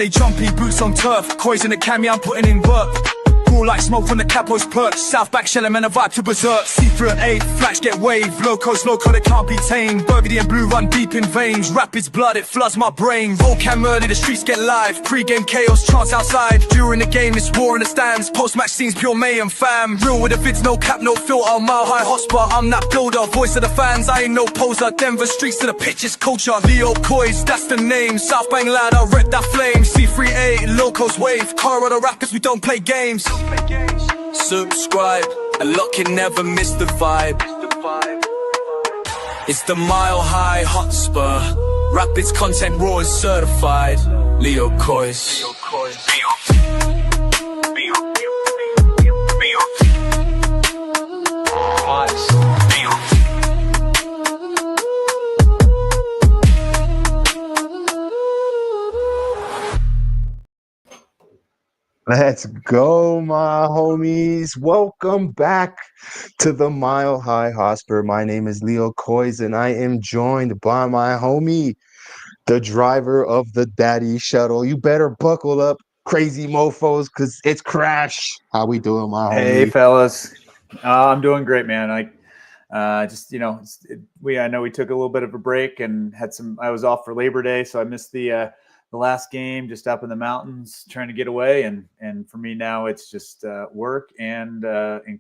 stay jumpy, boots on turf. Koys in the cami, I'm putting in work. Cool like smoke from the capo's perch. South back shelling man, a vibe to berserk. C38, flats get wave. LeoCoys, loco, they can't be tamed. Burgundy and blue run deep in veins. Rapids blood, it floods my brain. Roll cam early, the streets get live. Pre-game chaos, chance outside. During the game, it's war in the stands. Post-match scenes, pure mayhem, fam. Real with the vids, no cap, no filter. Mile high Hotspur, I'm that builder. Voice of the fans, I ain't no poser. Denver streets to the pitch is culture. LeoCoys, that's the name. South Bang lad, I rep that flame. C38, LeoCoys wave. Colorado Rapids, we don't play games. Subscribe, and lock it, never miss the vibe. It's the Mile High Hotspur. Rapids content raw is certified. LeoCoys. Let's go, my homies. Welcome back to the Mile High Hotspur. My name is LeoCoys, and I am joined by my homie, the driver of the daddy shuttle. You better buckle up, crazy mofos, because it's Krash. How we doing, my homie? Hey, fellas. I'm doing great, man. I know we took a little bit of a break and had some. I was off for Labor Day, so I missed the last game, just up in the mountains trying to get away, and for me now it's just work and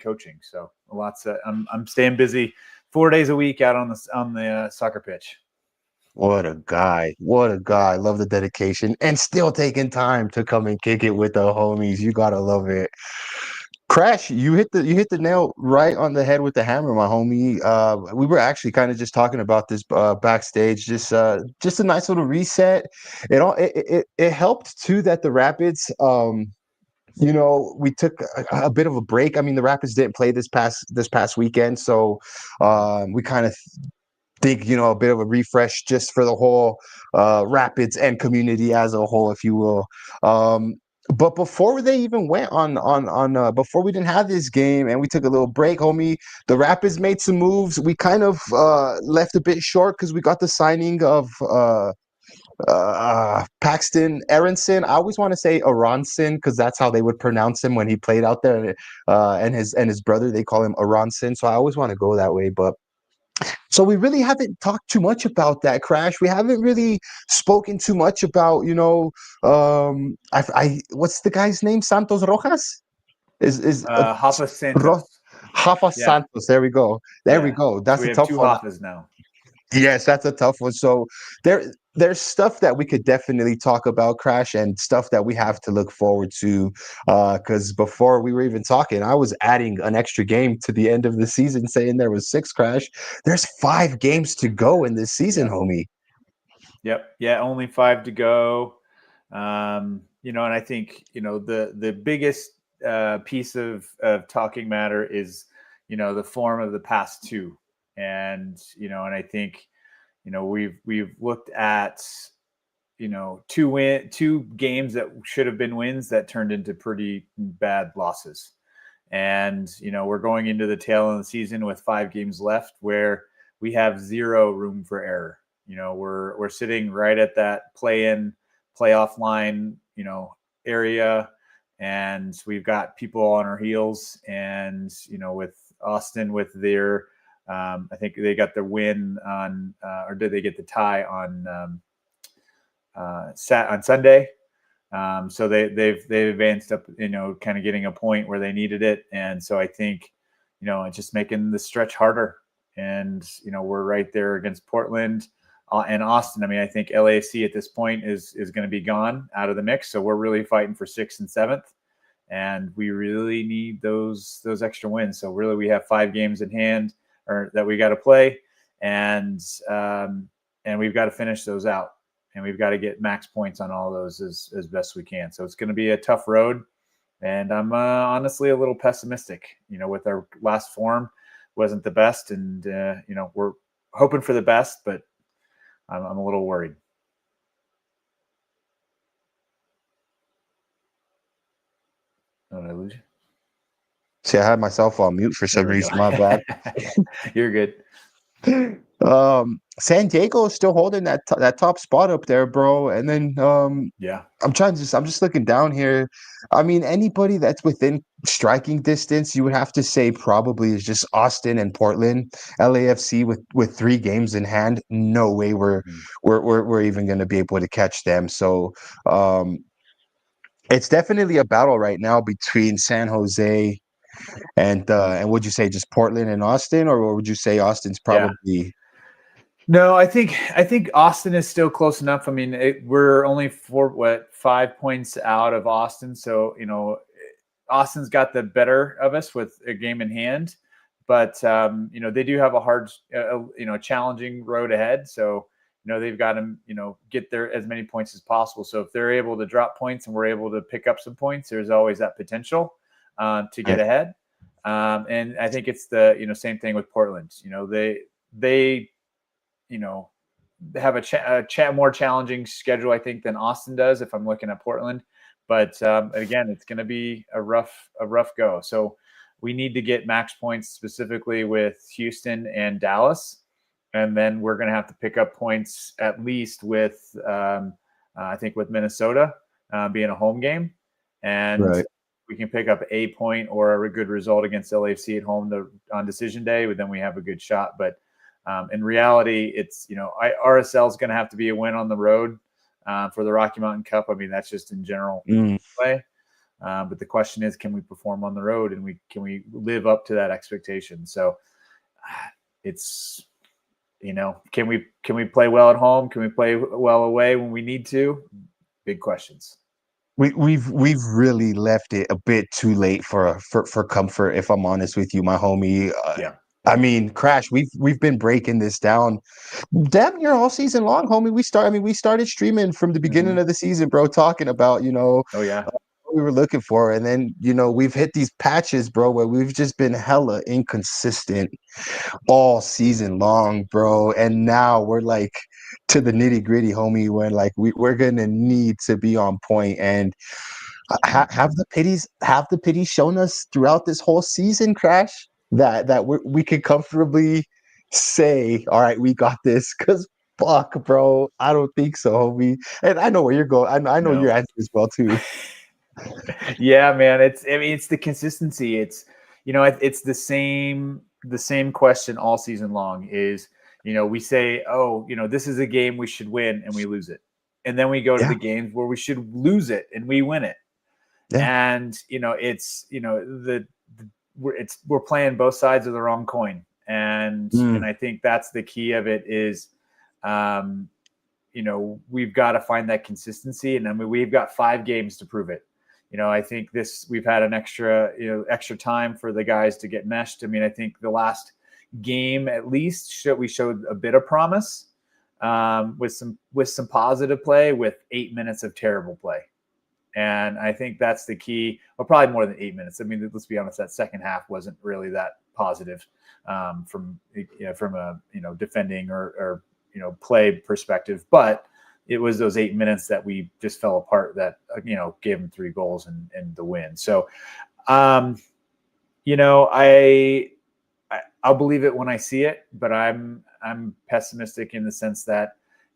coaching. So I'm staying busy 4 days a week out on the soccer pitch. What a guy. Love the dedication and still taking time to come and kick it with the homies. You gotta love it. Krash, you hit the nail right on the head with the hammer, my homie. We were actually kind of just talking about this backstage. Just a nice little reset. It helped too that the Rapids, we took a bit of a break. I mean, the Rapids didn't play this past weekend, so we kind of think a bit of a refresh just for the whole Rapids and community as a whole, if you will. But before they even went before we didn't have this game and we took a little break, homie, the Rapids made some moves. We kind of left a bit short because we got the signing of Paxton Aronson. I always want to say Aronson because that's how they would pronounce him when he played out there. And his brother, they call him Aronson. So I always want to go that way, but. So we really haven't talked too much about that, Krash. We haven't really spoken too much about, what's the guy's name? Santos Rojas? Rafa Santos. Rafa Santos. There we go. We go. That's a tough one. We have two Rafas now. Yes, that's a tough one. So there's stuff that we could definitely talk about, Krash, and stuff that we have to look forward to. Because before we were even talking, I was adding an extra game to the end of the season, saying there was 6, Krash. There's 5 games to go in this season, homie. Yep. Yeah, only 5 to go. And I think the biggest piece of talking matter is the form of the past 2. And I think we've looked at 2 games that should have been wins that turned into pretty bad losses, and we're going into the tail of the season with 5 games left where we have 0 room for error. We're sitting right at that play-in playoff line area, and we've got people on our heels, and with Austin with their I think they got the win on, or did they get the tie on Sunday? So they've advanced up, kind of getting a point where they needed it, and so I think it's just making the stretch harder. And we're right there against Portland and Austin. I mean, I think LAFC at this point is going to be gone out of the mix, so we're really fighting for 6th and 7th, and we really need those extra wins. So really, we have 5 games in hand, or that we got to play, and we've got to finish those out, and we've got to get max points on all those as best we can. So it's going to be a tough road, and I'm honestly a little pessimistic. With our last form wasn't the best, and we're hoping for the best, but I'm a little worried. Oh, did I lose you? See, I had myself on mute for some reason. My bad. You're good. San Diego is still holding that top spot up there, bro. And then Yeah. I'm just looking down here. I mean, anybody that's within striking distance, you would have to say probably is just Austin and Portland. LAFC with 3 games in hand, no way we're even going to be able to catch them. So it's definitely a battle right now between San Jose and would you say just Portland and Austin, or would you say Austin's Yeah. probably? No, I think Austin is still close enough. I mean, we're only 5 points out of Austin, so Austin's got the better of us with a game in hand, but they do have a hard, challenging road ahead. So they've got to get there as many points as possible. So if they're able to drop points and we're able to pick up some points, there's always that potential to get ahead. And I think it's the same thing with Portland. They have a more challenging schedule, I think, than Austin does if I'm looking at Portland. But again, it's going to be a rough go. So we need to get max points specifically with Houston and Dallas. And then we're going to have to pick up points at least with, I think, with Minnesota being a home game. And we can pick up a point or a good result against LAFC at home on decision day, but then we have a good shot. But in reality, it's, RSL is going to have to be a win on the road for the Rocky Mountain Cup. I mean, that's just in general play. But the question is, can we perform on the road, and can we live up to that expectation? So it's, can we play well at home? Can we play well away when we need to? Big questions. We've really left it a bit too late for comfort, if I'm honest with you, my homie. Yeah. I mean, Krash, we've been breaking this down damn near all season long, homie. We started streaming from the beginning of the season, bro, talking about, Oh yeah, what we were looking for. And then, we've hit these patches, bro, where we've just been hella inconsistent all season long, bro. And now we're like to the nitty gritty, homie, when like we're gonna need to be on point. And have the pities shown us throughout this whole season, Krash, that we could comfortably say, all right, we got this? Because fuck, bro, I don't think so, homie. And I know where you're going. I know your answer as well too. Yeah, man. It's the consistency. It's it's the same question all season long. Is we say, oh, this is a game we should win, and we lose it, and then we go to the games where we should lose it and we win it. Yeah. And it's we're playing both sides of the wrong coin, and I think that's the key of it is, we've got to find that consistency, and I mean we've got 5 games to prove it. I think we've had an extra time for the guys to get meshed. I mean, I think the last game at least we showed a bit of promise with some positive play with 8 minutes of terrible play. And I think that's the key. Well, probably more than 8 minutes. I mean, let's be honest, that second half wasn't really that positive from a defending or play perspective, but it was those 8 minutes that we just fell apart that gave them 3 goals and the win. So I'll believe it when I see it, but I'm pessimistic in the sense that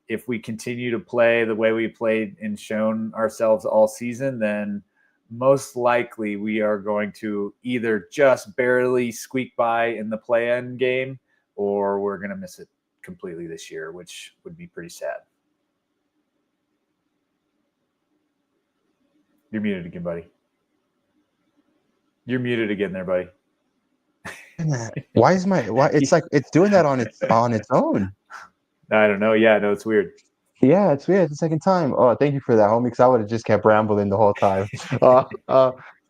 if we continue to play the way we played and shown ourselves all season, then most likely we are going to either just barely squeak by in the play-in game, or we're going to miss it completely this year, which would be pretty sad. You're muted again, buddy. You're muted again there, buddy. Why it's like it's doing that on its own. I don't know. Yeah, no, it's weird. Yeah, it's weird. It's the second time. Oh, thank you for that, homie, because I would have just kept rambling the whole time.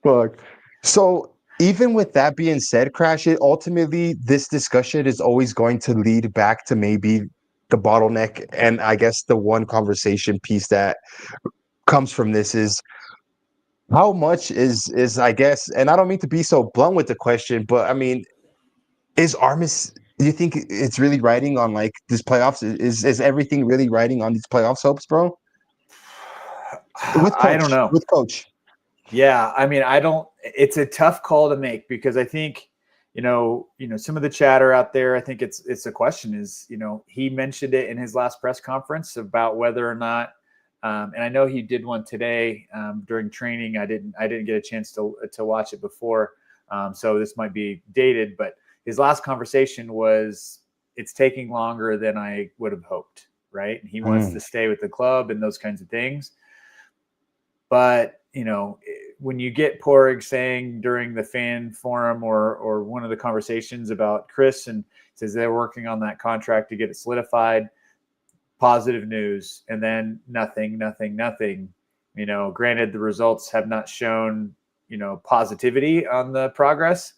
Fuck. So even with that being said, Krash, ultimately this discussion is always going to lead back to maybe the bottleneck, and I guess the one conversation piece that comes from this is how much is I guess, and I don't mean to be so blunt with the question, but I mean, is Armis? Do you think it's really riding on like this playoffs? Is everything really riding on these playoffs hopes, bro? I don't know. With coach. Yeah, I mean, it's a tough call to make because I think, some of the chatter out there, I think it's a question is, he mentioned it in his last press conference about whether or not, and I know he did one today during training. I didn't get a chance to watch it before. So this might be dated, but his last conversation was, it's taking longer than I would have hoped. Right. And he wants to stay with the club and those kinds of things. But, when you get Porig saying during the fan forum or one of the conversations about Chris, and says they're working on that contract to get it solidified, positive news, and then nothing. Granted, the results have not shown, positivity on the progress.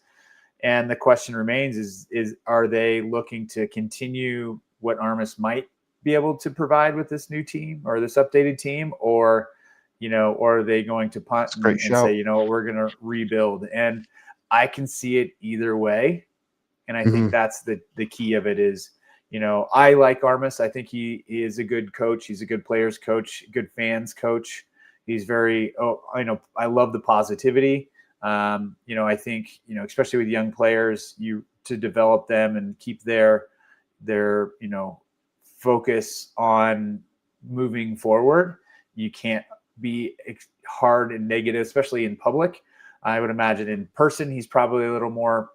And the question remains is are they looking to continue what Armas might be able to provide with this new team or this updated team, or are they going to punt and say, we're going to rebuild? And I can see it either way. And I think that's the key of it is, I like Armas. I think he is a good coach. He's a good players coach, good fans coach. He's very, I love the positivity. I think, especially with young players, to develop them and keep their focus on moving forward. You can't be hard and negative, especially in public. I would imagine in person, he's probably a little more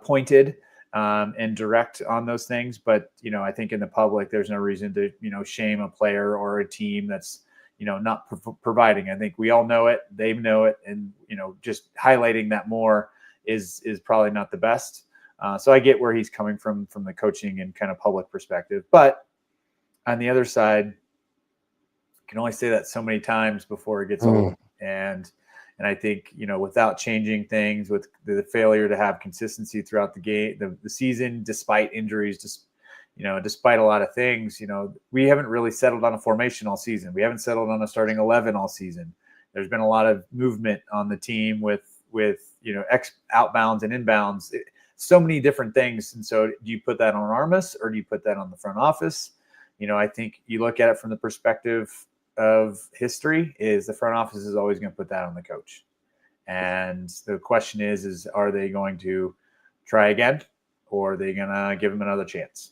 pointed and direct on those things. But, I think in the public, there's no reason to, shame a player or a team that's, not providing. I think we all know it. They know it. And, just highlighting that more is probably not the best. So I get where he's coming from the coaching and kind of public perspective. But on the other side, can only say that so many times before it gets old. And I think, without changing things, with the failure to have consistency throughout the game, the season, despite injuries, despite a lot of things, we haven't really settled on a formation all season. We haven't settled on a starting 11 all season. There's been a lot of movement on the team with outbounds and inbounds, so many different things. And so do you put that on Armas or do you put that on the front office? I think you look at it from the perspective of history, is the front office is always going to put that on the coach. And the question is are they going to try again, or are they going to give him another chance?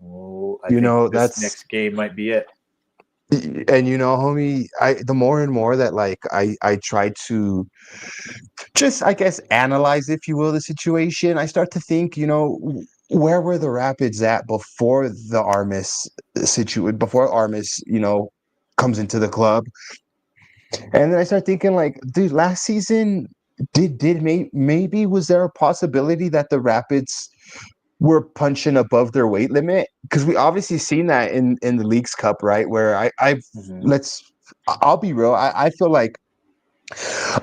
Well, I think this next game might be it. And homie, the more and more that I try to just, I guess, analyze, if you will, the situation, I start to think, where were the Rapids at before the Armas situation, before Armas, comes into the club? And then I start thinking, dude, last season, maybe was there a possibility that the Rapids were punching above their weight limit? Because we obviously seen that in the Leagues Cup, right? Where I'll be real, I feel like,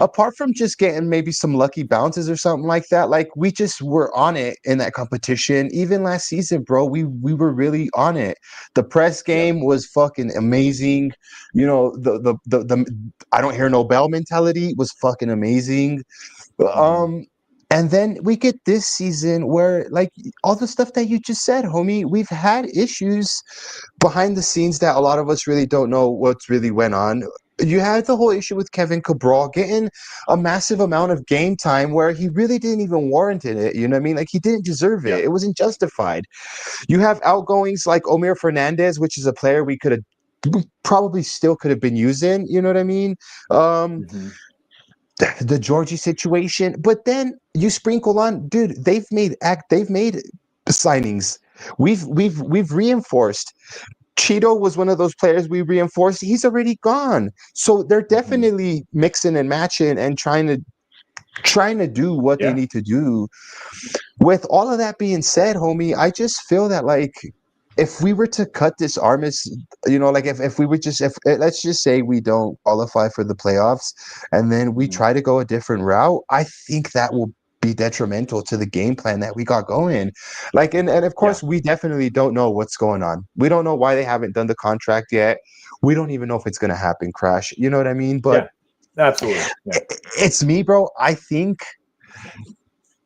apart from just getting maybe some lucky bounces or something like that, we just were on it in that competition. Even last season, bro, we were really on it. The press game was fucking amazing. The I don't hear no bell mentality was fucking amazing. And then we get this season where, all the stuff that you just said, homie, we've had issues behind the scenes that a lot of us really don't know what's really went on. You had the whole issue with Kevin Cabral getting a massive amount of game time where he really didn't even warrant it. You know what I mean? He didn't deserve it. It wasn't justified. You have outgoings like Omir Fernandez, which is a player we probably still could have been using. You know what I mean? The Georgie situation, but then you sprinkle on, dude, they've made signings. We've reinforced. Cheeto was one of those players we reinforced. He's already gone. So they're definitely mixing and matching and trying to do what they need to do. With all of that being said, homie, I just feel that if we were to cut this Armas, if we would let's just say we don't qualify for the playoffs and then we try to go a different route, I think that will be detrimental to the game plan that we got going. And of course, we definitely don't know what's going on. We don't know why they haven't done the contract yet. We don't even know if it's going to happen, Krash. You know what I mean? But absolutely. It's me, bro. I think.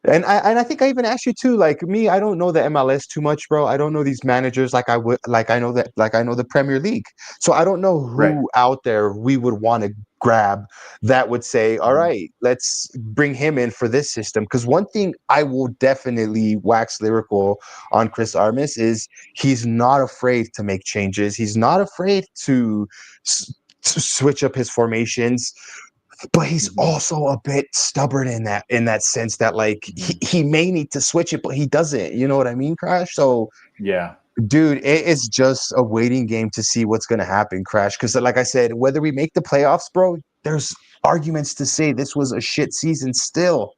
And I think I even asked you too. Me, I don't know the MLS too much, bro. I don't know these managers I would. I know the Premier League, so I don't know who out there we would want to grab that would say, all right, let's bring him in for this system. Because one thing I will definitely wax lyrical on Chris Armas is he's not afraid to make changes. He's not afraid to switch up his formations, but he's also a bit stubborn in that sense that like he may need to switch it, but he doesn't. You know what I mean, Krash? So Yeah. dude, it is just a waiting game to see what's gonna happen, Krash. Because like I said, whether we make the playoffs, bro, there's arguments to say this was a shit season still.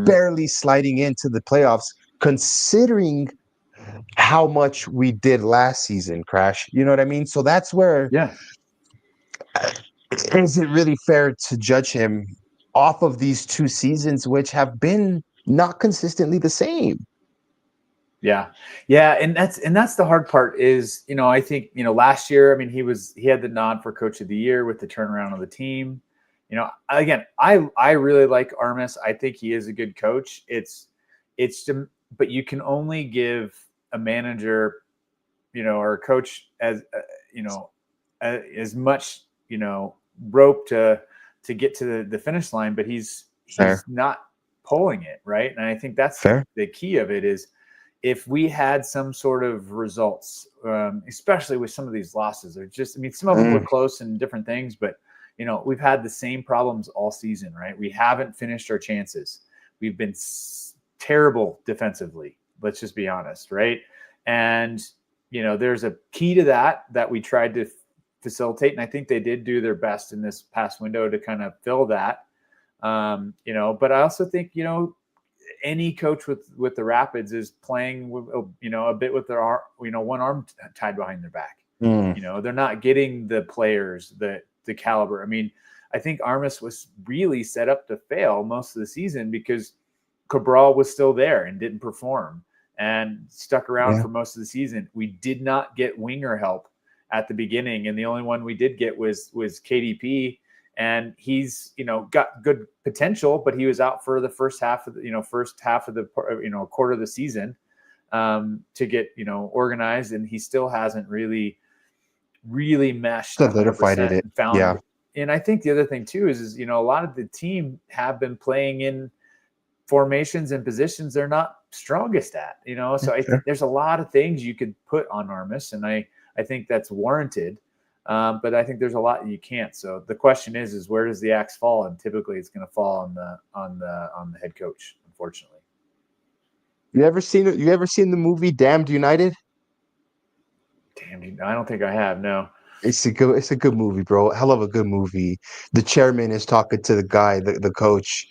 Barely sliding into the playoffs, considering how much we did last season, Krash. You know what I mean? So that's where is it really fair to judge him off of these 2 seasons, which have been not consistently the same? Yeah. And that's the hard part is, I think, last year, I mean, he had the nod for coach of the year with the turnaround of the team. Again, I really like Armas. I think he is a good coach. But you can only give a manager, or a coach as much, rope to get to the finish line, but he's not pulling it. Right. And I think that's the key of it is, if we had some sort of results, especially with some of these losses, some of them were close and different things, but we've had the same problems all season, right? We haven't finished our chances. We've been terrible defensively. Let's just be honest, right? And there's a key to that we tried to facilitate, and I think they did do their best in this past window to kind of fill that. But I also think any coach with the Rapids is playing with, a bit with their arm, one arm tied behind their back. They're not getting the players, the caliber. I mean, I think Armas was really set up to fail most of the season because Cabral was still there and didn't perform and stuck around for most of the season. We did not get winger help at the beginning, and the only one we did get was KDP. And he's, got good potential, but he was out for the first half of the quarter of the season to get, organized. And he still hasn't really meshed, solidified it. Found. And I think the other thing too is a lot of the team have been playing in formations and positions they're not strongest at, so I think there's a lot of things you could put on Armas, and I think that's warranted. But I think there's a lot you can't. So the question is where does the axe fall? And typically it's going to fall on the head coach, unfortunately. You ever seen the movie Damned United? Damned, I don't think I have. No. It's a good movie, bro. Hell of a good movie. The chairman is talking to the guy, the coach,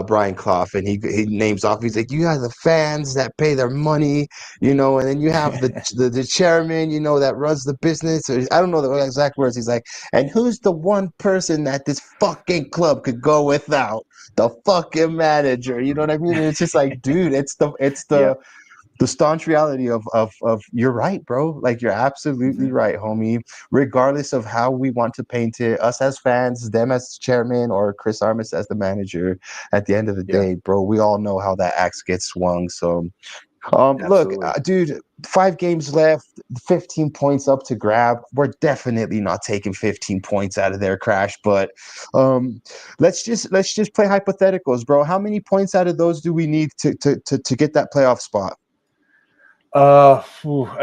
Brian Clough, and he names off. He's like, you have the fans that pay their money, and then you have the chairman, that runs the business. Or, I don't know the exact words. He's like, and who's the one person that this fucking club could go without? The fucking manager. You know what I mean? And it's just like, dude, it's the staunch reality of you're right, bro. Like, you're absolutely right, homie. Regardless of how we want to paint it, us as fans, them as chairman, or Chris Armas as the manager, at the end of the day, bro, we all know how that axe gets swung. So, look, dude, 5 games left, 15 points up to grab. We're definitely not taking 15 points out of their Krash, but let's just play hypotheticals, bro. How many points out of those do we need to get that playoff spot? I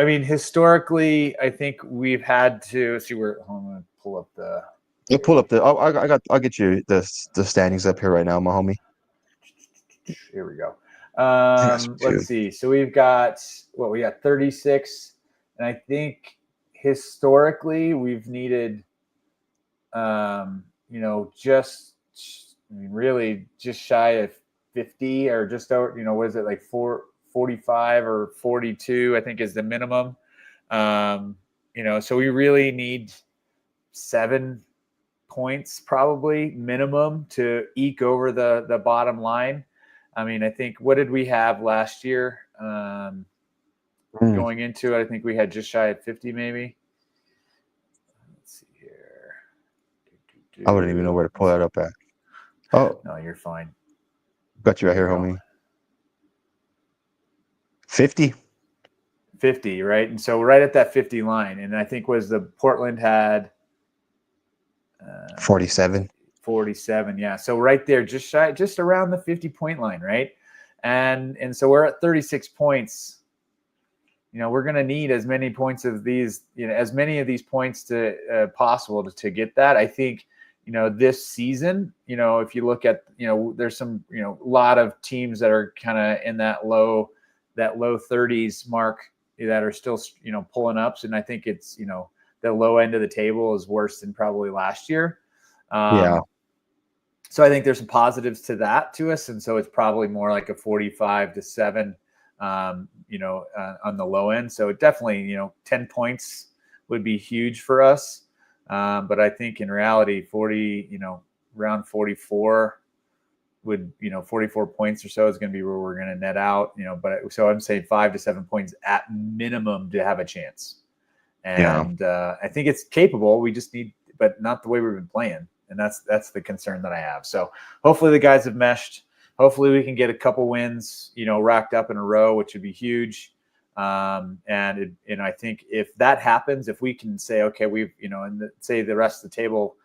mean, historically, I think we've had to see where. I'm gonna pull up the. You pull up the. I'll get you the standings up here right now, my homie. Here we go. Let's see. So we got 36, and I think historically we've needed, really just shy of 50 or just over. Was it like 45 or 42, I think is the minimum. So we really need 7 points probably minimum to eke over the bottom line. I mean, I think, what did we have last year? Going into it, I think we had just shy of 50 maybe. Let's see here. I wouldn't even know where to pull that up at. Oh. No, you're fine. Got you right here, homie. 50, right? And so right at that 50 line. And I think was the Portland had 47. 47. Yeah. So right there, just around the 50-point line. Right. And so we're at 36 points. We're going to need as many points of these, as many of these points to possible to get that. I think, this season, if you look at, there's some, a lot of teams that are kind of in that low 30s mark that are still, pulling ups. And I think it's, the low end of the table is worse than probably last year. Yeah. So I think there's some positives to that to us. And so it's probably more like a 45-7, on the low end. So it definitely, 10 points would be huge for us. But I think in reality, 40, around 44 would, 44 points or so is going to be where we're going to net out, but so I'm saying 5 to 7 points at minimum to have a chance. And I think it's capable. We just need, but not the way we've been playing. And that's the concern that I have. So hopefully the guys have meshed. Hopefully we can get a couple wins, racked up in a row, which would be huge. And I think if that happens, if we can say, okay, we've, and say the rest of the table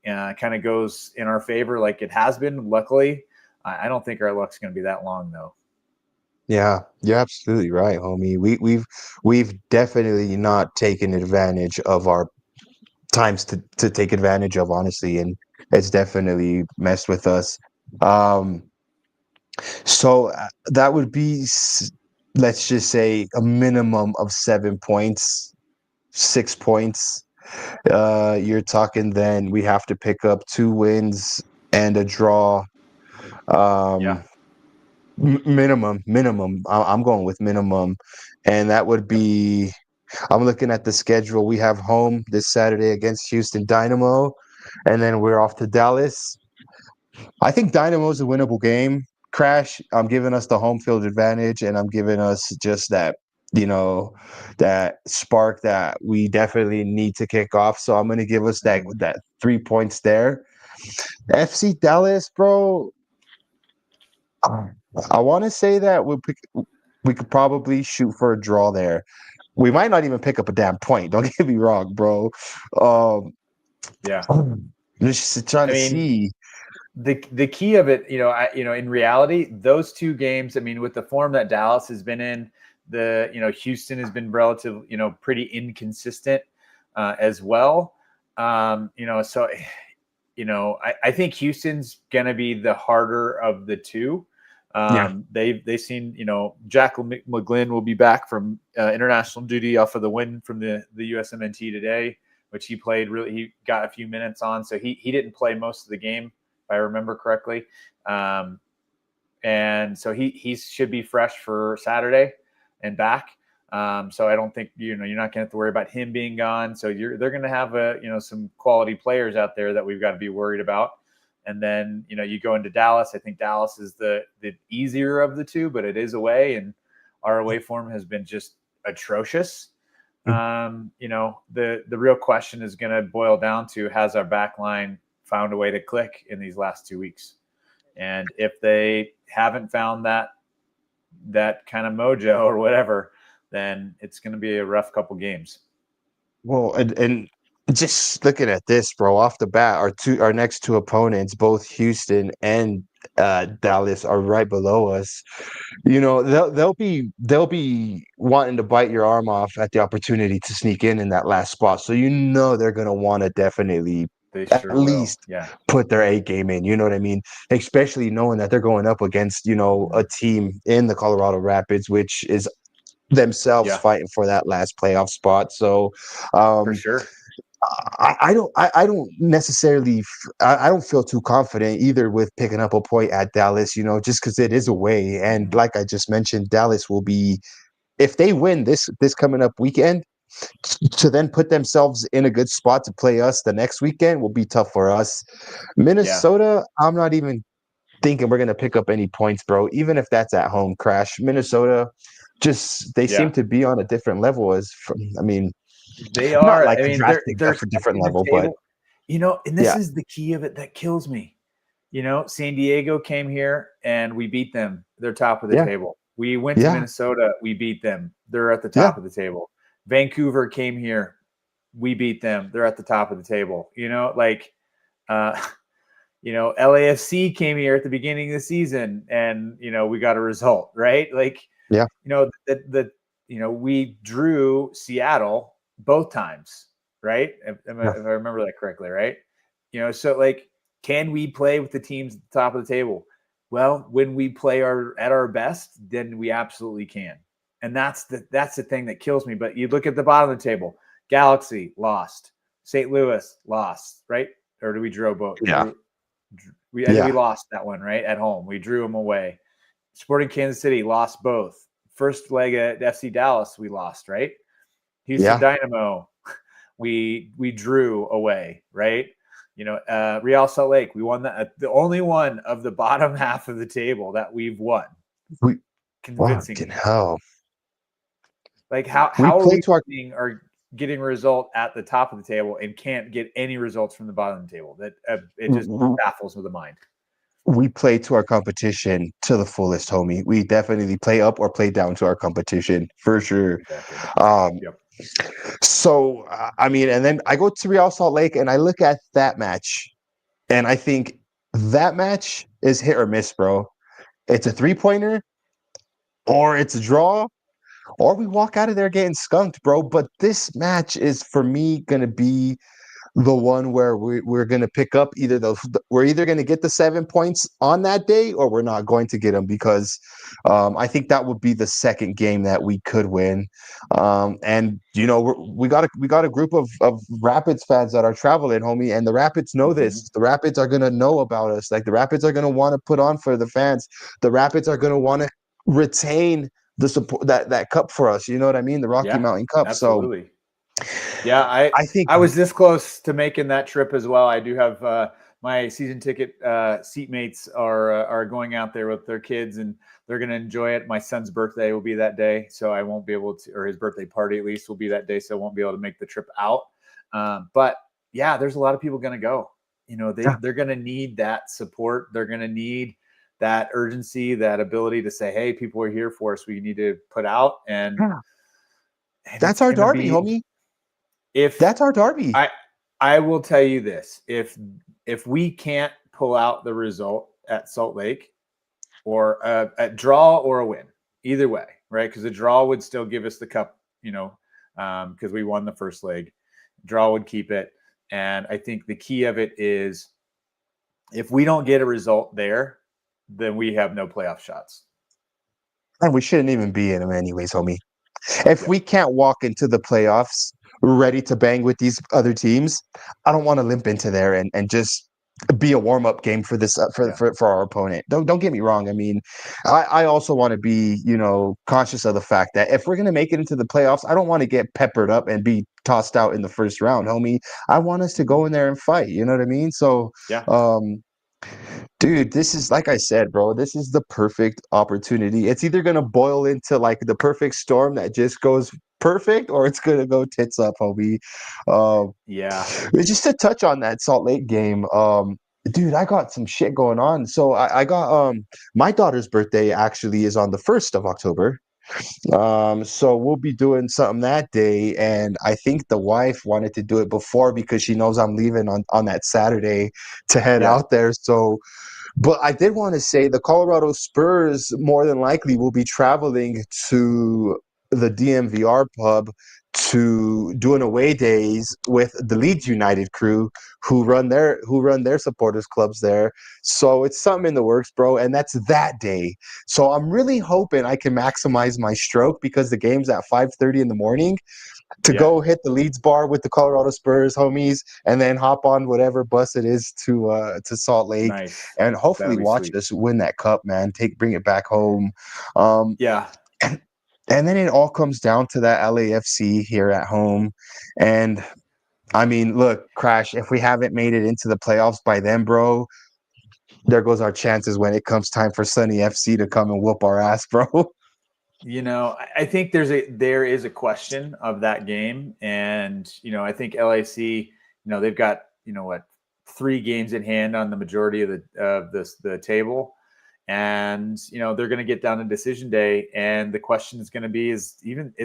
kind of goes in our favor, like it has been, luckily, I don't think our luck's going to be that long though. Yeah, you're absolutely right, homie. We've definitely not taken advantage of our times to take advantage of, honestly, and it's definitely messed with us. So that would be, let's just say, a minimum of 7 points, 6 points. You're talking then we have to pick up 2 wins and a draw. Minimum. I'm going with minimum, and that would be. I'm looking at the schedule. We have home this Saturday against Houston Dynamo, and then we're off to Dallas. I think Dynamo's a winnable game. Krash, I'm giving us the home field advantage, and I'm giving us just that, that spark that we definitely need to kick off. So I'm going to give us that 3 points there. FC Dallas, bro. I want to say that we could probably shoot for a draw there. We might not even pick up a damn point. Don't get me wrong, bro. Just trying to see. The key of it, in reality, those 2 games, I mean, with the form that Dallas has been in, Houston has been relative, pretty inconsistent as well. So, I think Houston's going to be the harder of the 2. They've seen, Jack McGlynn will be back from international duty off of the win from the USMNT today, which he played he got a few minutes on. So he didn't play most of the game, if I remember correctly. And so he should be fresh for Saturday and back. So I don't think, you're not going to have to worry about him being gone. So they're going to have some quality players out there that we've got to be worried about. And then, you go into Dallas. I think Dallas is the easier of the 2, but it is away, and our away form has been just atrocious. The real question is going to boil down to, has our back line found a way to click in these last 2 weeks? And if they haven't found that kind of mojo or whatever, then it's going to be a rough couple games. Well, and just looking at this, bro, off the bat, our next 2 opponents, both Houston and Dallas, are right below us. They'll be wanting to bite your arm off at the opportunity to sneak in that last spot. So they're gonna want to definitely at least put their A game in. You know what I mean? Especially knowing that they're going up against a team in the Colorado Rapids, which is themselves fighting for that last playoff spot. So for sure. I don't necessarily I don't feel too confident either with picking up a point at Dallas, just because it is away. And like I just mentioned, Dallas will be, if they win this coming up weekend, to then put themselves in a good spot to play us the next weekend will be tough for us. Minnesota, I'm not even thinking we're going to pick up any points, bro, even if that's at home. Krash. Minnesota, they seem to be on a different level they are. Not like a drastic different level, but and this is the key of it that kills me. San Diego came here and we beat them. They're top of the table. We went to Minnesota. We beat them. They're at the top of the table. Vancouver came here. We beat them. They're at the top of the table. LAFC came here at the beginning of the season, and we got a result, right? Like, Yeah. we drew Seattle both times, right? If I remember that correctly, right? So like, can we play with the teams at the top of the table? Well, when we play at our best, then we absolutely can. And that's the thing that kills me. But you look at the bottom of the table, Galaxy lost, St. Louis lost, right? Or do we draw both? Yeah. We lost that one, right? At home. We drew them away. Sporting Kansas City lost both. First leg at FC Dallas, we lost, right? Houston Dynamo, we drew away, right? Real Salt Lake, we won that. The only one of the bottom half of the table that we've won. Convincingly. Hell. Like, how are we getting a result at the top of the table and can't get any results from the bottom of the table? That it just baffles the mind. We play to our competition to the fullest, homie. We definitely play up or play down to our competition for sure. Exactly. Yep. So, and then I go to Real Salt Lake and I look at that match and I think that match is hit or miss, bro. It's a 3-pointer or it's a draw or we walk out of there getting skunked, bro. But this match is, for me, going to be the one where we're going to pick up we're either going to get the 7 points on that day or we're not going to get them, because I think that would be the second game that we could win. And we got a group of Rapids fans that are traveling, homie, and the Rapids know this. The Rapids are going to know about us. Like, the Rapids are going to want to put on for the fans. The Rapids are going to want to retain the support, that cup for us. You know what I mean? The Rocky Mountain Cup. Absolutely. Yeah, I think I was this close to making that trip as well. I do have my season ticket seatmates are going out there with their kids, and they're going to enjoy it. My son's birthday will be that day, so I won't be able to, or his birthday party at least will be that day, so I won't be able to make the trip out. But yeah, there's a lot of people going to go. They're going to need that support. They're going to need that urgency, that ability to say, hey, people are here for us. We need to put out. And that's our derby, homie. If that's our derby, I will tell you this: if we can't pull out the result at Salt Lake, or a draw or a win, either way, right? Because the draw would still give us the cup, because we won the first leg. Draw would keep it, and I think the key of it is, if we don't get a result there, then we have no playoff shots. And we shouldn't even be in them anyways, homie. If we can't walk into the playoffs ready to bang with these other teams, I don't want to limp into there and just be a warm-up game for this for our opponent. Don't get me wrong. I mean, I also want to be, conscious of the fact that if we're going to make it into the playoffs, I don't want to get peppered up and be tossed out in the first round, homie. I want us to go in there and fight. You know what I mean? So, dude, this is, like I said, bro, this is the perfect opportunity. It's either going to boil into like the perfect storm that just goes perfect, or it's going to go tits up, homie. Just to touch on that Salt Lake game, dude, I got some shit going on. So I got my daughter's birthday actually is on the 1st of October. So we'll be doing something that day, and I think the wife wanted to do it before because she knows I'm leaving on that Saturday to head out there. So, but I did want to say the Colorado Spurs more than likely will be traveling to the DMVR pub to do an away days with the Leeds United crew who run their supporters clubs there. So it's something in the works, bro, and that's that day. So I'm really hoping I can maximize my stroke, because the game's at 5:30 in the morning, to go hit the Leeds bar with the Colorado Spurs homies, and then hop on whatever bus it is to Salt Lake, and hopefully watch us win that cup, man. Bring it back home. And then it all comes down to that LAFC here at home. And I mean, look, Krash, if we haven't made it into the playoffs by then, bro, there goes our chances when it comes time for Sunny FC to come and whoop our ass, bro. I think there is a question of that game. And, I think LAC, they've got, 3 games in hand on the majority of the table. And, they're going to get down to decision day. And the question is going to be, is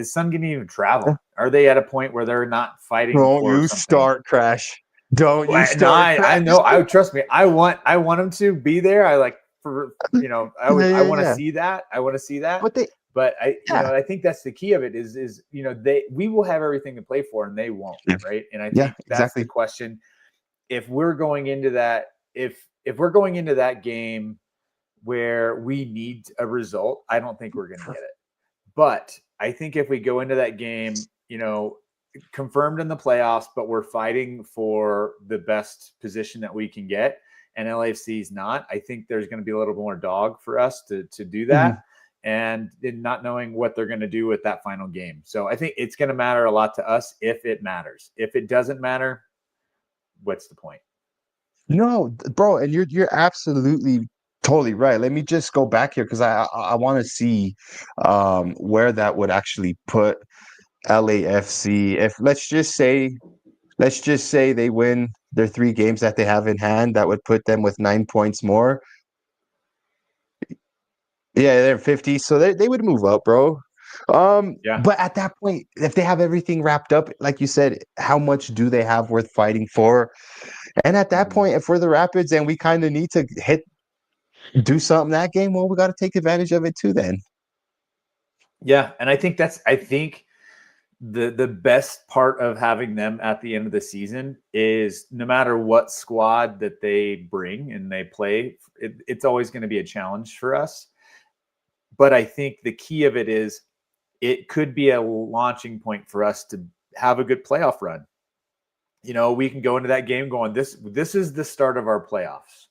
Sun going to even travel? Are they at a point where they're not fighting? Don't you start, Krash. Don't you No, start I know. crashing. Trust me. I want him to be there. I like I want to Yeah. see that. I want to see that. But they, But yeah, I think that's the key of it is we will have everything to play for and they won't, yeah, right? And I yeah, think that's the exactly. question. If we're going into that, if we're going into that game where we need a result, I don't think we're going to get it. But I think if we go into that game, confirmed in the playoffs, but we're fighting for the best position that we can get, and LAFC is not, I think there's going to be a little more dog for us to do that. Mhm. And in not knowing what they're going to do with that final game. So I think it's going to matter a lot to us if it matters. If it doesn't matter, what's the point? No, bro, and you're absolutely totally right. Let me just go back here because I want to see where that would actually put LAFC. If let's just say they win their 3 games that they have in hand, that would put them with 9 points more. Yeah, they're 50, so they would move up, bro. Yeah. But at that point, if they have everything wrapped up, like you said, how much do they have worth fighting for? And at that Mhm. point, if we're the Rapids and we kind of need to do something that game, well, we got to take advantage of it too then. Yeah. And I think the best part of having them at the end of the season is no matter what squad that they bring and they play, it's always going to be a challenge for us. But I think the key of it is it could be a launching point for us to have a good playoff run. We can go into that game going, this is the start of our playoffs.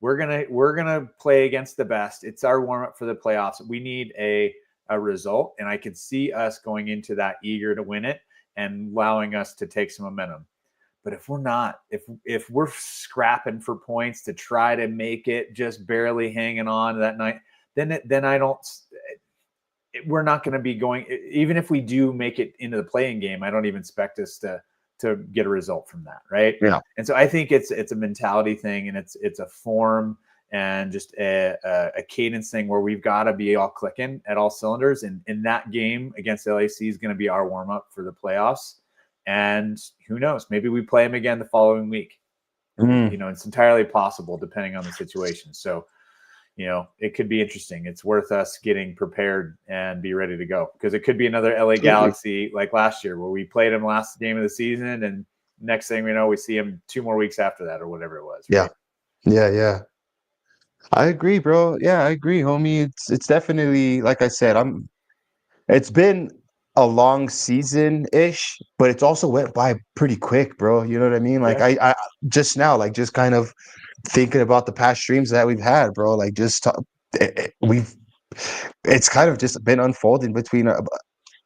We're gonna play against the best. It's our warm up for the playoffs. We need a result, and I could see us going into that eager to win it and allowing us to take some momentum. But if we're not, if we're scrapping for points to try to make it, just barely hanging on that night, then I don't. We're not going to be going. Even if we do make it into the playing game, I don't even expect us to get a result from that, right? Yeah. And so I think it's a mentality thing, and it's a form and just a cadence thing where we've got to be all clicking at all cylinders. And in that game against LAC is going to be our warm up for the playoffs. And who knows? Maybe we play them again the following week. It's entirely possible depending on the situation. So, it could be interesting. It's worth us getting prepared and be ready to go because it could be another LA Galaxy like last year where we played them last game of the season. And next thing we know, we see them 2 more weeks after that or whatever it was. Right? Yeah. I agree, bro. Yeah, I agree, homie. It's definitely, like I said, it's been a long season-ish, but it's also went by pretty quick, bro. You know what I mean? Like Yeah. I just now, like just kind of thinking about the past streams that we've had, bro. Like it's kind of just been unfolding between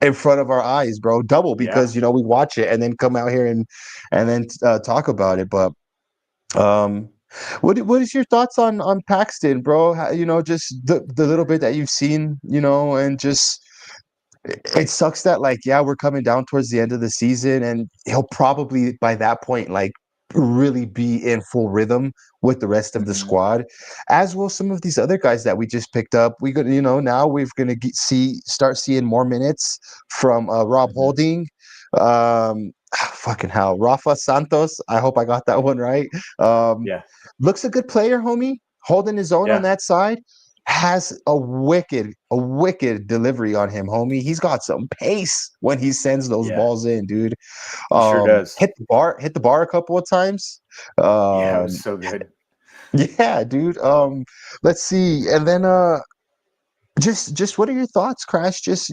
in front of our eyes, bro. Double Yeah. because we watch it and then come out here and then talk about it. But what is your thoughts on Paxton, bro? Just the little bit that you've seen, and just it sucks that we're coming down towards the end of the season and he'll probably by that point really be in full rhythm with the rest of the Mm-hmm. squad, as will some of these other guys that we just picked up. We gonna now we're gonna start seeing more minutes from Rob Mm-hmm. Holding, fucking hell, Rafa Santos. I hope I got that one right. Yeah. Looks a good player, homie, holding his own on that side. Has a wicked delivery on him, homie. He's got some pace when he sends those balls in, dude. He sure does. Hit the bar a couple of times. Yeah, it was so good. Yeah, dude. Let's see. And then just what are your thoughts, Krash? Just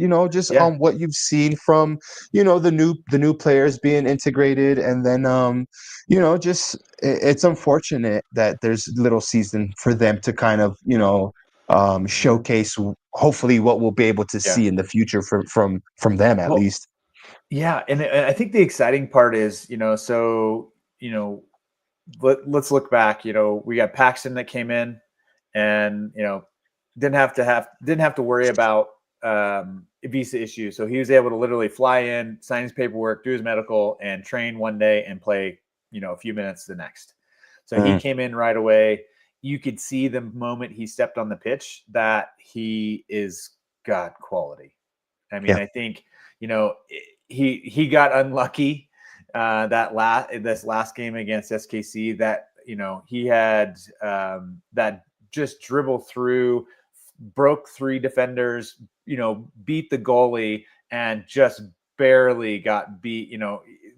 on what you've seen from the new players being integrated, and then just it's unfortunate that there's little season for them to kind of showcase hopefully what we'll be able to see in the future from them at least. Yeah, and I think the exciting part is let's look back. We got Paxton that came in, and didn't have to worry about visa issues. So he was able to literally fly in, sign his paperwork, do his medical, and train one day and play a few minutes the next. So he came in right away. You could see the moment he stepped on the pitch that he is got quality. I mean, I think he got unlucky this last game against SKC that, he had that just dribble through, broke 3 defenders, beat the goalie and just barely got beat.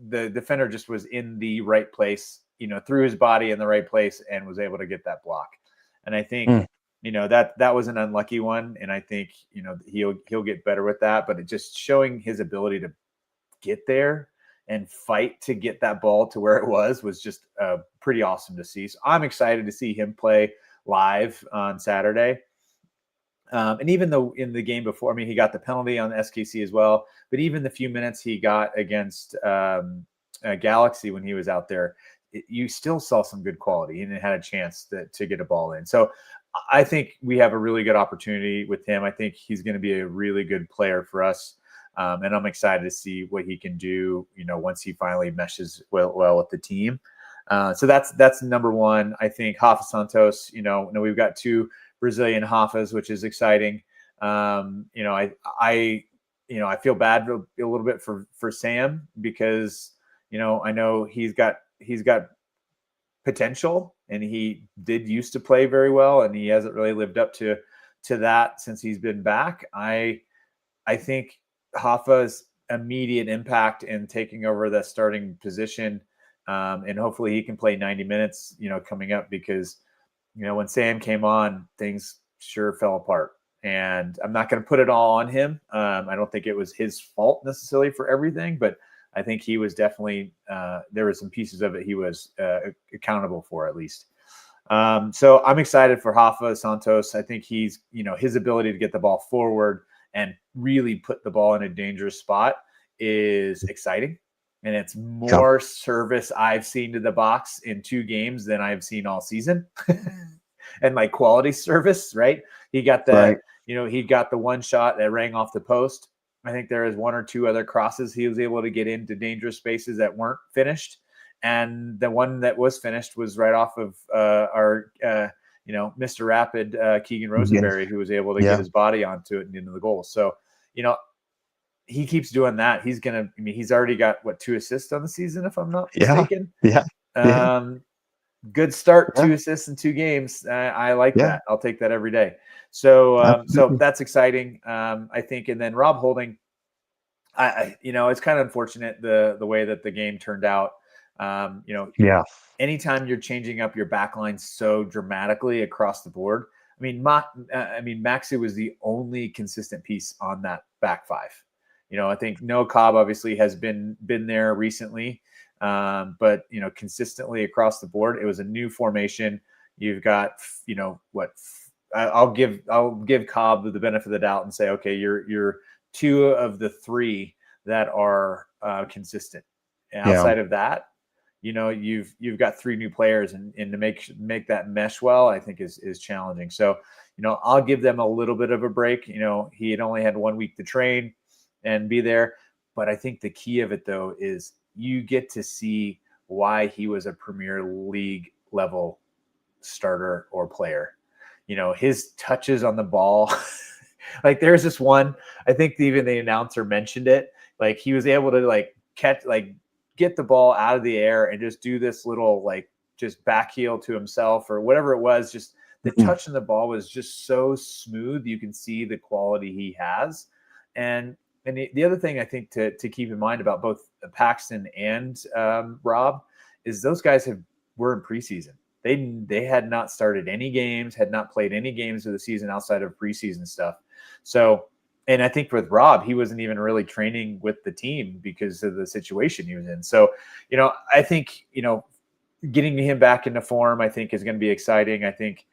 The defender just was in the right place, threw his body in the right place and was able to get that block. And I think, that was an unlucky one. And I think, he'll get better with that, but it just showing his ability to get there and fight to get that ball to where it was just pretty awesome to see. So I'm excited to see him play live on Saturday. And even though in the game before, he got the penalty on SKC as well, but even the few minutes he got against Galaxy when he was out there, you still saw some good quality and it had a chance to get a ball in. So I think we have a really good opportunity with him. I think he's going to be a really good player for us. And I'm excited to see what he can do, once he finally meshes well with the team. So that's number one. I think Rafa Santos, we've got 2 Brazilian Rafas, which is exciting. I feel bad a little bit for Sam because, I know he's got potential and he did used to play very well and he hasn't really lived up to that since he's been back. I think Rafa's immediate impact in taking over the starting position, and hopefully he can play 90 minutes, coming up because, when Sam came on, things sure fell apart. And I'm not going to put it all on him. I don't think it was his fault necessarily for everything, but I think he was definitely there were some pieces of it he was accountable for at least. So I'm excited for Rafa Santos. I think he's, his ability to get the ball forward and really put the ball in a dangerous spot is exciting. And it's more service I've seen to the box in 2 games than I've seen all season. And like quality service, right? He got the, he got the one shot that rang off the post. I think there is 1 or 2 other crosses he was able to get into dangerous spaces that weren't finished. And the one that was finished was right off of our, Mr. Rapid, Keegan Rosenberry, who was able to get his body onto it and into the goal. So, he keeps doing that. He's going to, he's already got 2 assists on the season, if I'm not mistaken. Good start, 2 assists in 2 games. I like that. I'll take that every day. So, so that's exciting. I think, and then Rob Holding, it's kind of unfortunate the way that the game turned out. Anytime you're changing up your back line so dramatically across the board, Maxi was the only consistent piece on that back 5. I think Noah Cobb obviously has been there recently, but consistently across the board, it was a new formation. You've got I'll give Cobb the benefit of the doubt and say, okay, you're 2 of the 3 that are consistent. And outside of that, you've got 3 new players, and to make that mesh well, I think is challenging. So I'll give them a little bit of a break. He had only had 1 week to train and be there. But I think the key of it, though, is you get to see why he was a Premier League level starter or player. His touches on the ball, like there's this one, I think even the announcer mentioned it. Like he was able to get the ball out of the air and just do this little just back heel to himself or whatever it was. Just the touch on the ball was just so smooth. You can see the quality he has. And the other thing I think to keep in mind about both Paxton and Rob is those guys were in preseason. They had not started any games, had not played any games of the season outside of preseason stuff. So, and I think with Rob, he wasn't even really training with the team because of the situation he was in. So, I think, getting him back into form, I think is going to be exciting. I think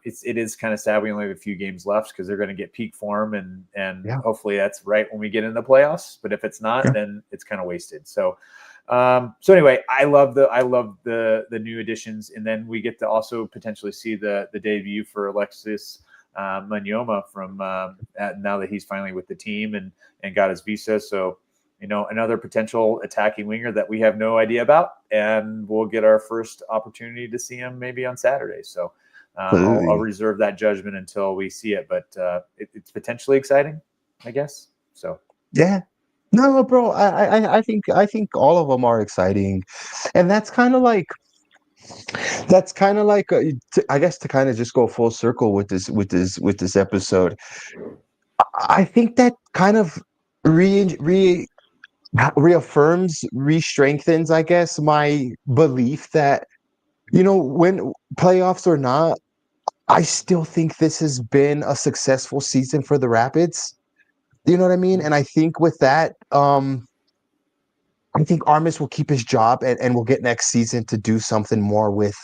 it is kind of sad we only have a few games left because they're going to get peak form and hopefully that's right when we get into the playoffs. But if it's not, then it's kind of wasted. So, anyway, I love the new additions, and then we get to also potentially see the debut for Alexis Manyoma from now that he's finally with the team and got his visa. So, another potential attacking winger that we have no idea about, and we'll get our first opportunity to see him maybe on Saturday. So. I'll reserve that judgment until we see it, but it's potentially exciting, I guess. So yeah, No, bro. I think all of them are exciting, and I guess to kind of just go full circle with this episode. I think that kind of reaffirms, re-strengthens, I guess, my belief that, when playoffs or not, I still think this has been a successful season for the Rapids. You know what I mean? And I think with that, I think Armis will keep his job, and we'll get next season to do something more with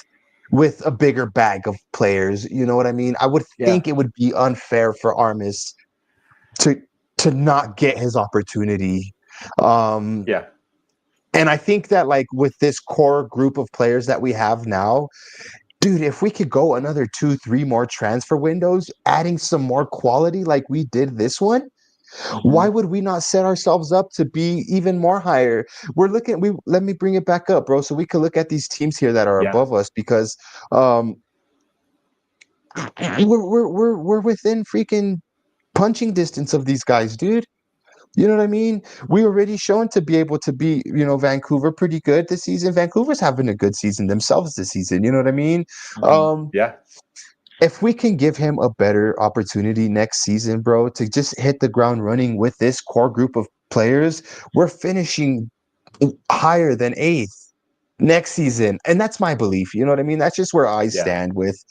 a bigger bag of players. You know what I mean? I would Yeah. think it would be unfair for Armis to not get his opportunity. Yeah. And I think that, like, with this core group of players that we have now, dude, if we could go another 2-3 more transfer windows, adding some more quality like we did this one, why would we not set ourselves up to be even more higher? Let me bring it back up, bro, so we can look at these teams here that are Yeah. above us, because we're within freaking punching distance of these guys, dude. You know what I mean? We already shown to be able to beat, Vancouver pretty good this season. Vancouver's having a good season themselves this season. You know what I mean? Yeah. If we can give him a better opportunity next season, bro, to just hit the ground running with this core group of players, we're finishing higher than 8th next season. And that's my belief. You know what I mean? That's just where I Yeah. stand with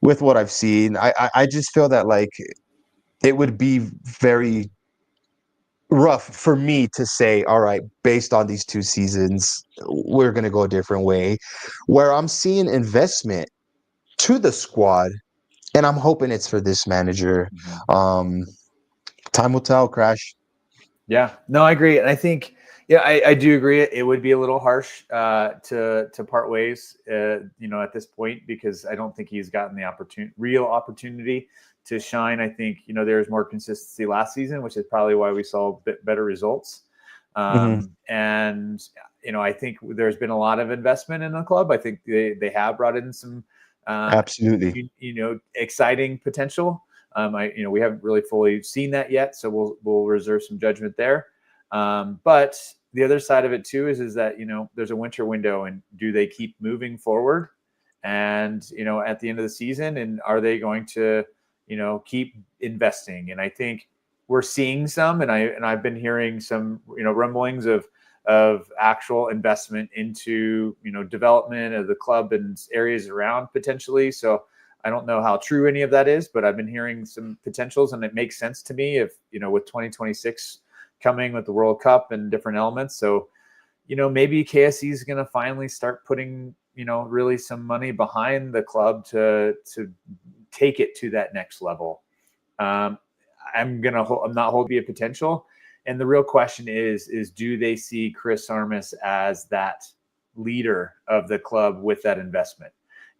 what I've seen. I just feel that, like, it would be very rough for me to say, all right, based on these 2 seasons, we're going to go a different way. Where I'm seeing investment to the squad, and I'm hoping it's for this manager. Time will tell, Krash. Yeah, no, I agree. And I think, yeah, I do agree. It would be a little harsh to part ways, at this point, because I don't think he's gotten the real opportunity to shine. I think, there's more consistency last season, which is probably why we saw a bit better results. And, I think there's been a lot of investment in the club. I think they have brought in some, Absolutely, exciting potential. We haven't really fully seen that yet, so we'll reserve some judgment there. But the other side of it too is that there's a winter window, and do they keep moving forward? And at the end of the season, and are they going to keep investing? And I think we're seeing some, and I've been hearing some rumblings of actual investment into development of the club and areas around potentially. So I don't know how true any of that is, but I've been hearing some potentials, and it makes sense to me if, with 2026 coming with the World Cup and different elements. So, maybe KSE is going to finally start putting, really some money behind the club to take it to that next level. I'm not holding a potential. And the real question is do they see Chris Armis as that leader of the club with that investment?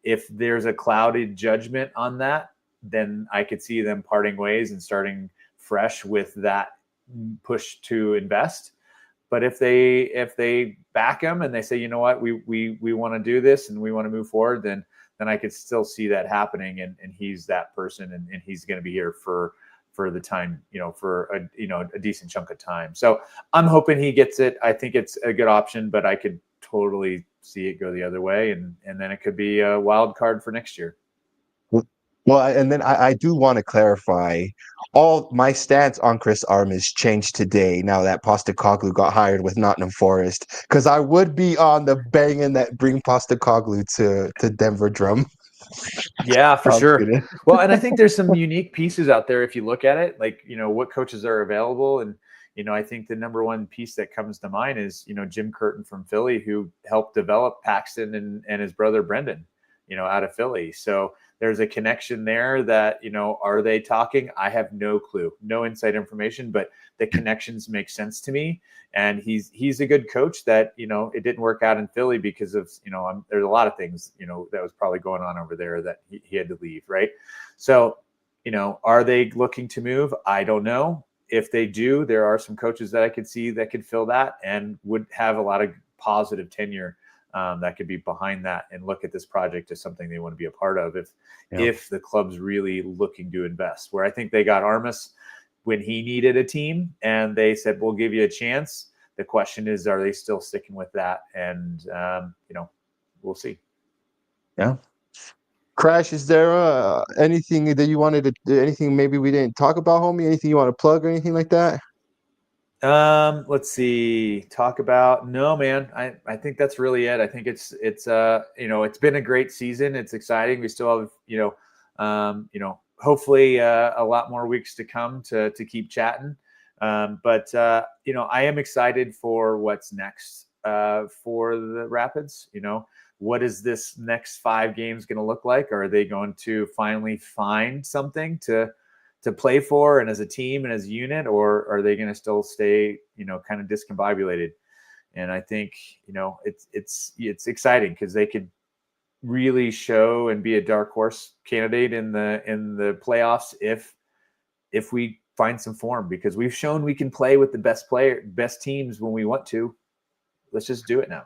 If there's a clouded judgment on that, then I could see them parting ways and starting fresh with that push to invest. But if they back him and they say, you know what, we want to do this and we want to move forward, then I could still see that happening, and he's that person, and he's going to be here for the time, for a decent chunk of time. So I'm hoping he gets it. I think it's a good option, but I could totally see it go the other way, and then it could be a wild card for next year. Well, and then I do want to clarify, all my stance on Chris Armis changed today now that Postecoglou got hired with Nottingham Forest, because I would be on the banging that bring Postecoglou to Denver Drum. Yeah, for I'm sure. kidding. Well, and I think there's some unique pieces out there if you look at it, like, what coaches are available. And, I think the number one piece that comes to mind is, Jim Curtin from Philly, who helped develop Paxton and his brother Brendan, out of Philly. So there's a connection there that, are they talking? I have no clue, no inside information, but the connections make sense to me. And he's a good coach that, it didn't work out in Philly because of, there's a lot of things, that was probably going on over there that he had to leave. Right. So, are they looking to move? I don't know. If they do, there are some coaches that I could see that could fill that and would have a lot of positive tenure that could be behind that and look at this project as something they want to be a part of if the club's really looking to invest. Where I think they got Armis, when he needed a team, and they said, we'll give you a chance. The question is, are they still sticking with that? And, we'll see. Yeah. Krash, is there anything that you wanted to, anything maybe we didn't talk about, homie? Anything you want to plug or anything like that? Let's see. Talk about no, man. I think that's really it. I think it's it's been a great season. It's exciting. We still have hopefully a lot more weeks to come to keep chatting. But I am excited for what's next for the Rapids. What is this next 5 games going to look like? Are they going to finally find something to play for and as a team and as a unit, or are they going to still stay, kind of discombobulated? And I think, it's exciting because they could really show and be a dark horse candidate in the playoffs if we find some form, because we've shown we can play with the best teams when we want to. Let's just do it now.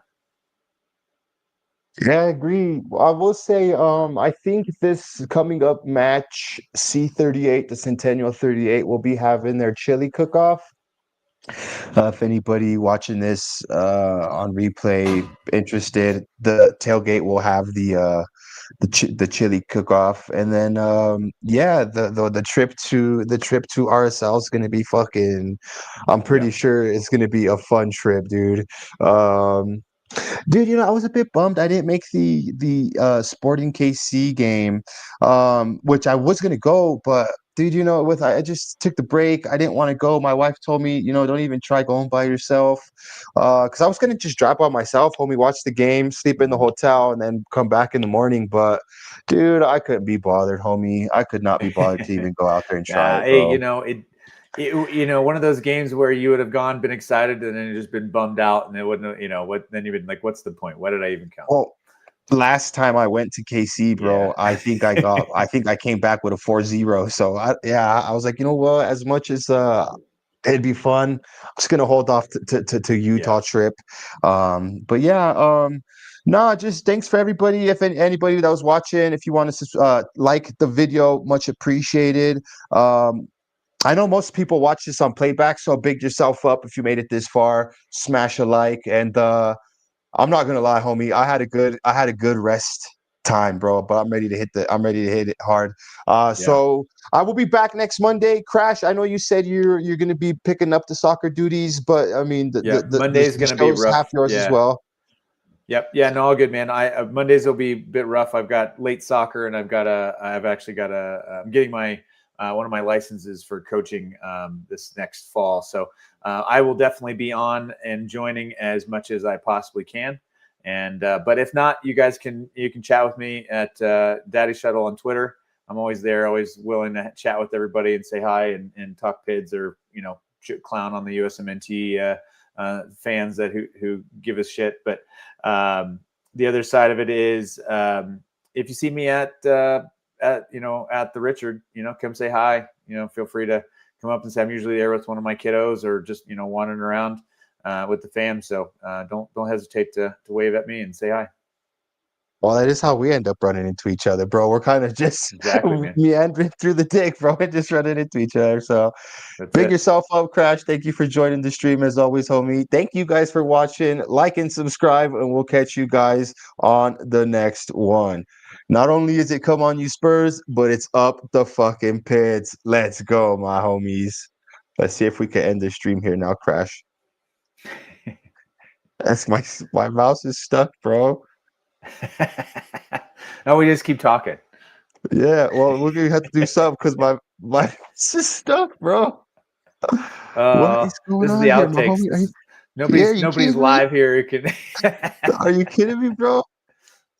Yeah, I agree. I will say, I think this coming up match, C38, the Centennial 38, will be having their chili cook-off. If anybody watching this on replay interested, the tailgate will have the chili cook-off, and then the trip to RSL is going to be fucking. I'm pretty sure it's going to be a fun trip, dude. Dude, I was a bit bummed I didn't make the Sporting KC game, which I was gonna go, but dude, I just took the break. I didn't want to go. My wife told me, don't even try going by yourself, because I was gonna just drop out myself, homie, watch the game, sleep in the hotel, and then come back in the morning. But dude, I couldn't be bothered, homie. I could not be bothered to even go out there and try it, bro. One of those games where you would have been excited, and then you just been bummed out, and it wouldn't, then you've been like, what's the point? Why did I even come? Well, last time I went to KC, bro, Yeah. I think I came back with a 4-0. So I was like, what? As much as it'd be fun, I'm just gonna hold off to Utah trip. But yeah, no, just thanks for everybody. If anybody that was watching, if you want to like the video, much appreciated. I know most people watch this on playback, so big yourself up if you made it this far. Smash a like, and I'm not gonna lie, homie. I had a good rest time, bro. But I'm ready to hit it hard. So I will be back next Monday. Krash, I know you said you're gonna be picking up the soccer duties, but I mean Monday's the gonna be show's rough. half yours as well. Yep. Yeah. No, all good, man. Mondays will be a bit rough. I've got late soccer, and I'm getting my one of my licenses for coaching this next fall. So I will definitely be on and joining as much as I possibly can. And but if not, you can chat with me at Daddy Shuttle on Twitter. I'm always there, always willing to chat with everybody and say hi and talk pids, or clown on the USMNT fans who give us shit. But the other side of it is, if you see me at the Richard, come say hi. Feel free to come up and say I'm usually there with one of my kiddos, or just wandering around with the fam. So don't hesitate to wave at me and say hi. Well, that is how we end up running into each other, bro. We're kind of just meandering through the dick, bro, and just running into each other. So big yourself up, Krash. Thank you for joining the stream as always, homie. Thank you guys for watching. Like and subscribe, and we'll catch you guys on the next one. Not only is it come on you Spurs, but it's up the fucking pits. Let's go, my homies. Let's see if we can end the stream here now, Krash. That's my mouse is stuck, bro. No, we just keep talking. Yeah, well, we're gonna have to do something because my it's just stuck, bro. What is going on here, my homie? Nobody's live here. Are you kidding me, bro?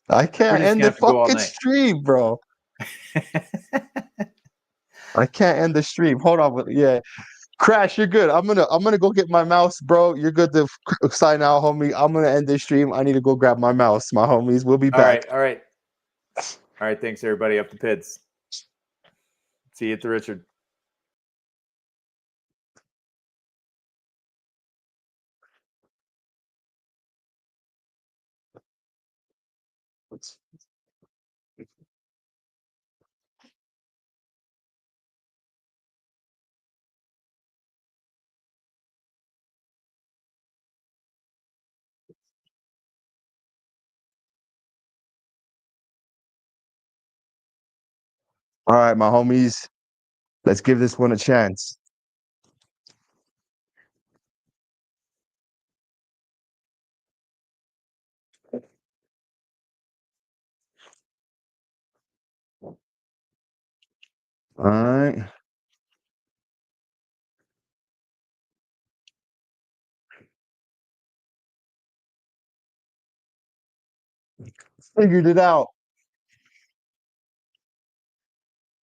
I can't end the fucking stream, bro. I can't end the stream. Hold on, yeah. Krash, you're good. I'm gonna go get my mouse, bro. You're good to sign out, homie. I'm gonna end the stream. I need to go grab my mouse, my homies. We'll be back. All right. Thanks, everybody. Up the pids. See you at the Richard. All right, my homies. Let's give this one a chance. All right. Figured it out.